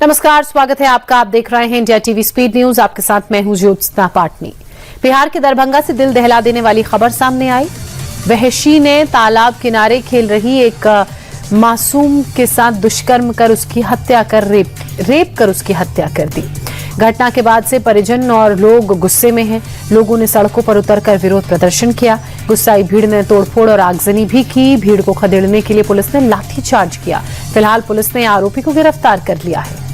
नमस्कार, स्वागत है आपका। आप देख रहे हैं इंडिया टीवी स्पीड न्यूज। आपके साथ मैं हूं ज्योत्सना पाटनी। बिहार के दरभंगा से दिल दहला देने वाली खबर सामने आई। वहशी ने तालाब किनारे खेल रही एक मासूम के साथ दुष्कर्म कर उसकी हत्या कर रेप कर उसकी हत्या कर दी। घटना के बाद से परिजन और लोग गुस्से में हैं। लोगों ने सड़कों पर उतरकर विरोध प्रदर्शन किया। गुस्साई भीड़ ने तोड़फोड़ और आगजनी भी की। भीड़ को खदेड़ने के लिए पुलिस ने लाठीचार्ज किया। फिलहाल पुलिस ने आरोपी को गिरफ्तार कर लिया है।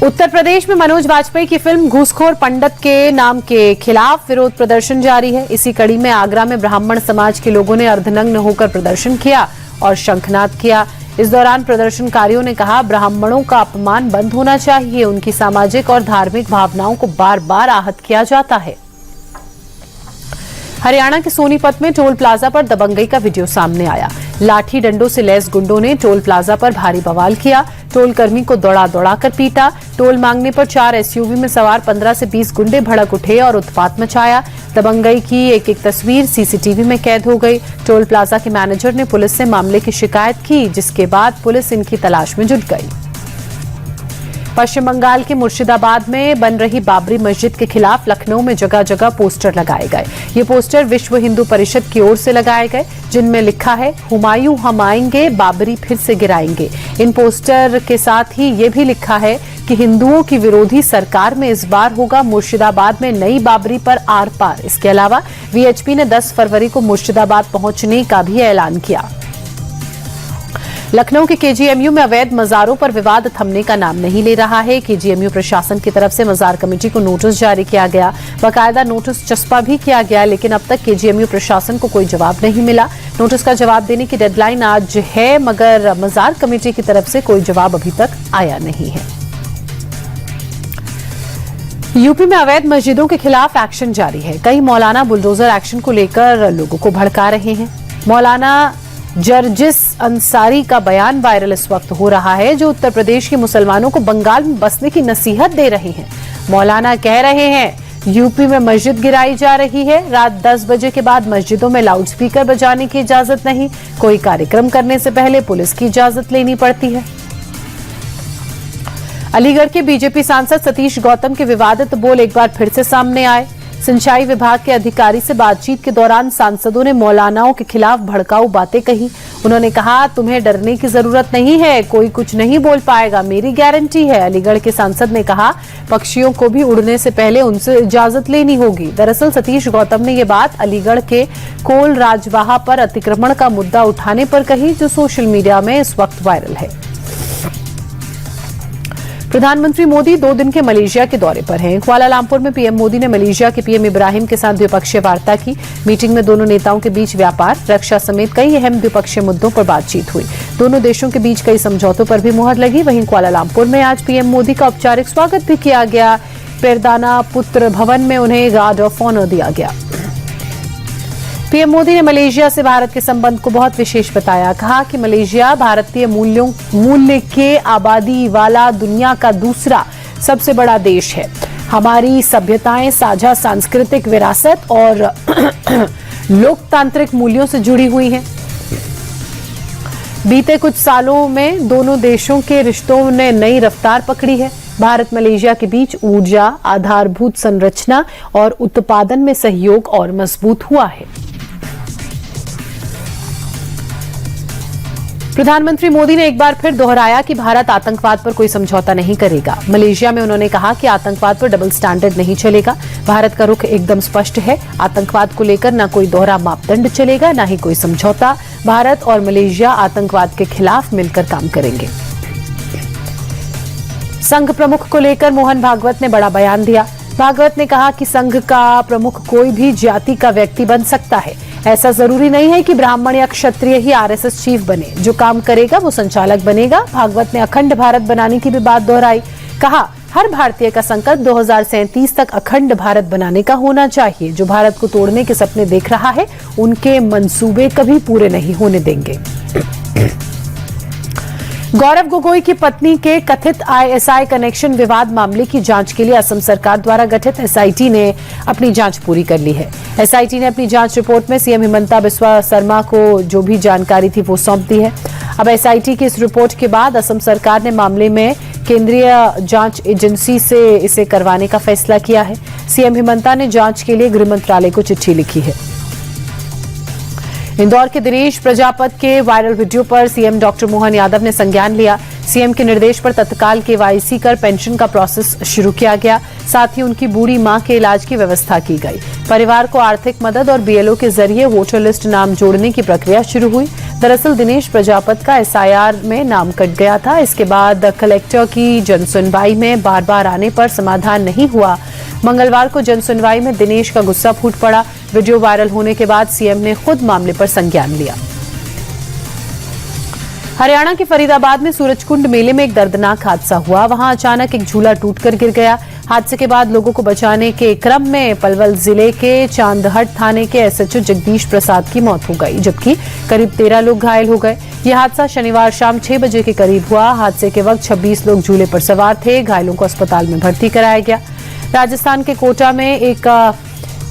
उत्तर प्रदेश में मनोज वाजपेयी की फिल्म घूसखोर पंडित के नाम के खिलाफ विरोध प्रदर्शन जारी है। इसी कड़ी में आगरा में ब्राह्मण समाज के लोगों ने अर्धनग्न होकर प्रदर्शन किया और शंखनाद किया। इस दौरान प्रदर्शनकारियों ने कहा, ब्राह्मणों का अपमान बंद होना चाहिए। उनकी सामाजिक और धार्मिक भावनाओं को बार बार आहत किया जाता है। हरियाणा के सोनीपत में टोल प्लाजा पर दबंगई का वीडियो सामने आया। लाठी डंडों से लैस गुंडों ने टोल प्लाजा पर भारी बवाल किया। टोल कर्मी को दौड़ा कर पीटा। टोल मांगने पर 4 एसयूवी में सवार 15 से 20 गुंडे भड़क उठे और उत्पात मचाया। दबंगई की एक तस्वीर सीसीटीवी में कैद हो गई। टोल प्लाजा के मैनेजर ने पुलिस से मामले की शिकायत की, जिसके बाद पुलिस इनकी तलाश में जुट गई। पश्चिम बंगाल के मुर्शिदाबाद में बन रही बाबरी मस्जिद के खिलाफ लखनऊ में जगह जगह पोस्टर लगाए गए। ये पोस्टर विश्व हिंदू परिषद की ओर से लगाए गए, जिनमें लिखा है, हुमायूं हम आएंगे, बाबरी फिर से गिराएंगे। इन पोस्टर के साथ ही ये भी लिखा है कि हिंदुओं की विरोधी सरकार में इस बार होगा मुर्शिदाबाद में नई बाबरी पर आर पार। इसके अलावा वीएचपी ने 10 फरवरी को मुर्शिदाबाद पहुंचने का भी ऐलान किया। लखनऊ के केजीएमयू में अवैध मजारों पर विवाद थमने का नाम नहीं ले रहा है। केजीएमयू प्रशासन की तरफ से मजार कमेटी को नोटिस जारी किया गया। बाकायदा नोटिस चस्पा भी किया गया, लेकिन अब तक केजीएमयू प्रशासन को कोई जवाब नहीं मिला। नोटिस का जवाब देने की डेडलाइन आज है, मगर मजार कमेटी की तरफ से कोई जवाब अभी तक आया नहीं है। यूपी में अवैध मस्जिदों के खिलाफ एक्शन जारी है। कई मौलाना बुलडोजर एक्शन को लेकर लोगों को भड़का रहे हैं। मौलाना जर्जिस अंसारी का बयान वायरल इस वक्त हो रहा है, जो उत्तर प्रदेश के मुसलमानों को बंगाल में बसने की नसीहत दे रहे हैं। मौलाना कह रहे हैं, यूपी में मस्जिद गिराई जा रही है। रात 10 बजे के बाद मस्जिदों में लाउडस्पीकर बजाने की इजाजत नहीं। कोई कार्यक्रम करने से पहले पुलिस की इजाजत लेनी पड़ती है। अलीगढ़ के बीजेपी सांसद सतीश गौतम के विवादित बोल एक बार फिर से सामने आए। सिंचाई विभाग के अधिकारी से बातचीत के दौरान सांसदों ने मौलानाओं के खिलाफ भड़काऊ बातें कही। उन्होंने कहा, तुम्हें डरने की जरूरत नहीं है, कोई कुछ नहीं बोल पाएगा, मेरी गारंटी है। अलीगढ़ के सांसद ने कहा, पक्षियों को भी उड़ने से पहले उनसे इजाजत लेनी होगी। दरअसल सतीश गौतम ने ये बात अलीगढ़ के कोल राजवाहा पर अतिक्रमण का मुद्दा उठाने पर कही, जो सोशल मीडिया में इस वक्त वायरल है। प्रधानमंत्री मोदी 2 दिन के मलेशिया के दौरे पर हैं। कुआलालंपुर में पीएम मोदी ने मलेशिया के पीएम इब्राहिम के साथ द्विपक्षीय वार्ता की। मीटिंग में दोनों नेताओं के बीच व्यापार, रक्षा समेत कई अहम द्विपक्षीय मुद्दों पर बातचीत हुई। दोनों देशों के बीच कई समझौतों पर भी मुहर लगी। वहीं कुआलालंपुर में आज पीएम मोदी का औपचारिक स्वागत भी किया गया। पेरदाना पुत्र भवन में उन्हें गार्ड ऑफ ऑनर दिया गया। पीएम मोदी ने मलेशिया से भारत के संबंध को बहुत विशेष बताया। कहा कि मलेशिया भारतीय मूल्य के आबादी वाला दुनिया का दूसरा सबसे बड़ा देश है। हमारी सभ्यताएं साझा सांस्कृतिक विरासत और लोकतांत्रिक मूल्यों से जुड़ी हुई हैं। बीते कुछ सालों में दोनों देशों के रिश्तों ने नई रफ्तार पकड़ी है। भारत मलेशिया के बीच ऊर्जा, आधारभूत संरचना और उत्पादन में सहयोग और मजबूत हुआ है। प्रधानमंत्री मोदी ने एक बार फिर दोहराया कि भारत आतंकवाद पर कोई समझौता नहीं करेगा। मलेशिया में उन्होंने कहा कि आतंकवाद पर डबल स्टैंडर्ड नहीं चलेगा। भारत का रुख एकदम स्पष्ट है। आतंकवाद को लेकर न कोई दोहरा मापदंड चलेगा, न ही कोई समझौता। भारत और मलेशिया आतंकवाद के खिलाफ मिलकर काम करेंगे। संघ प्रमुख को लेकर मोहन भागवत ने बड़ा बयान दिया। भागवत ने कहा कि संघ का प्रमुख कोई भी जाति का व्यक्ति बन सकता है। ऐसा जरूरी नहीं है कि ब्राह्मण या क्षत्रिय ही आरएसएस चीफ बने। जो काम करेगा वो संचालक बनेगा। भागवत ने अखंड भारत बनाने की भी बात दोहराई। कहा, हर भारतीय का संकल्प 2037 तक अखंड भारत बनाने का होना चाहिए। जो भारत को तोड़ने के सपने देख रहा है, उनके मंसूबे कभी पूरे नहीं होने देंगे। गौरव गोगोई की पत्नी के कथित आईएसआई कनेक्शन विवाद मामले की जांच के लिए असम सरकार द्वारा गठित एसआईटी ने अपनी जांच पूरी कर ली है। एसआईटी ने अपनी जांच रिपोर्ट में सीएम हिमंता बिस्वा शर्मा को जो भी जानकारी थी वो सौंप दी है। अब एसआईटी की इस रिपोर्ट के बाद असम सरकार ने मामले में केंद्रीय जांच एजेंसी से इसे करवाने का फैसला किया है। सीएम हिमंता ने जांच के लिए गृह मंत्रालय को चिट्ठी लिखी है। इंदौर के दिनेश प्रजापत के वायरल वीडियो पर सीएम डॉक्टर मोहन यादव ने संज्ञान लिया। सीएम के निर्देश पर तत्काल केवाईसी कर पेंशन का प्रोसेस शुरू किया गया। साथ ही उनकी बूढ़ी मां के इलाज की व्यवस्था की गई। परिवार को आर्थिक मदद और बीएलओ के जरिए वोटर लिस्ट नाम जोड़ने की प्रक्रिया शुरू हुई। दरअसल दिनेश प्रजापत का एसआईआर में नाम कट गया था। इसके बाद कलेक्टर की जनसुनवाई में बार बार आने पर समाधान नहीं हुआ। मंगलवार को जनसुनवाई में दिनेश का गुस्सा फूट पड़ा। वीडियो वायरल होने के बाद सीएम ने खुद मामले पर संज्ञान लिया। हरियाणा के फरीदाबाद में सूरजकुंड मेले में एक दर्दनाक हादसा हुआ। वहां अचानक एक झूला टूटकर गिर गया। हादसे के बाद लोगों को बचाने के क्रम में पलवल जिले के चांदहट थाने के एसएचओ जगदीश प्रसाद की मौत हो गई, जबकि करीब 13 लोग घायल हो गए। यह हादसा शनिवार शाम 6 बजे के करीब हुआ। हादसे के वक्त 26 लोग झूले पर सवार थे। घायलों को अस्पताल में भर्ती कराया गया। राजस्थान के कोटा में एक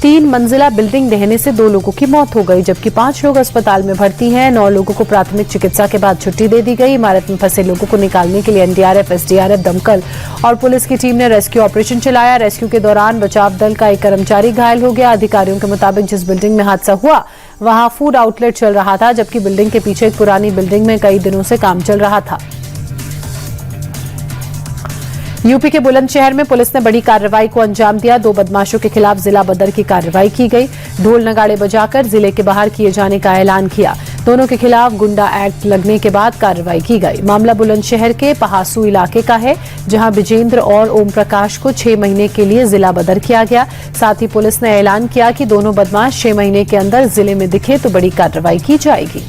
3 मंजिला बिल्डिंग ढहने से 2 लोगों की मौत हो गई, जबकि 5 लोग अस्पताल में भर्ती हैं। 9 लोगों को प्राथमिक चिकित्सा के बाद छुट्टी दे दी गई। इमारत में फंसे लोगों को निकालने के लिए एनडीआरएफ, एसडीआरएफ, दमकल और पुलिस की टीम ने रेस्क्यू ऑपरेशन चलाया। रेस्क्यू के दौरान बचाव दल का एक कर्मचारी घायल हो गया। अधिकारियों के मुताबिक जिस बिल्डिंग में हादसा हुआ वहां फूड आउटलेट चल रहा था, जबकि बिल्डिंग के पीछे एक पुरानी बिल्डिंग में कई दिनों से काम चल रहा था। यूपी के बुलंदशहर में पुलिस ने बड़ी कार्रवाई को अंजाम दिया। 2 बदमाशों के खिलाफ जिला बदर की कार्रवाई की गई। ढोल नगाड़े बजाकर जिले के बाहर किए जाने का ऐलान किया। दोनों के खिलाफ गुंडा एक्ट लगने के बाद कार्रवाई की गई। मामला बुलंदशहर के पहासू इलाके का है, जहां विजेंद्र और ओम प्रकाश को 6 महीने के लिए जिला बदर किया गया। साथ ही पुलिस ने ऐलान किया कि दोनों बदमाश 6 महीने के अंदर जिले में दिखे तो बड़ी कार्रवाई की जाएगी।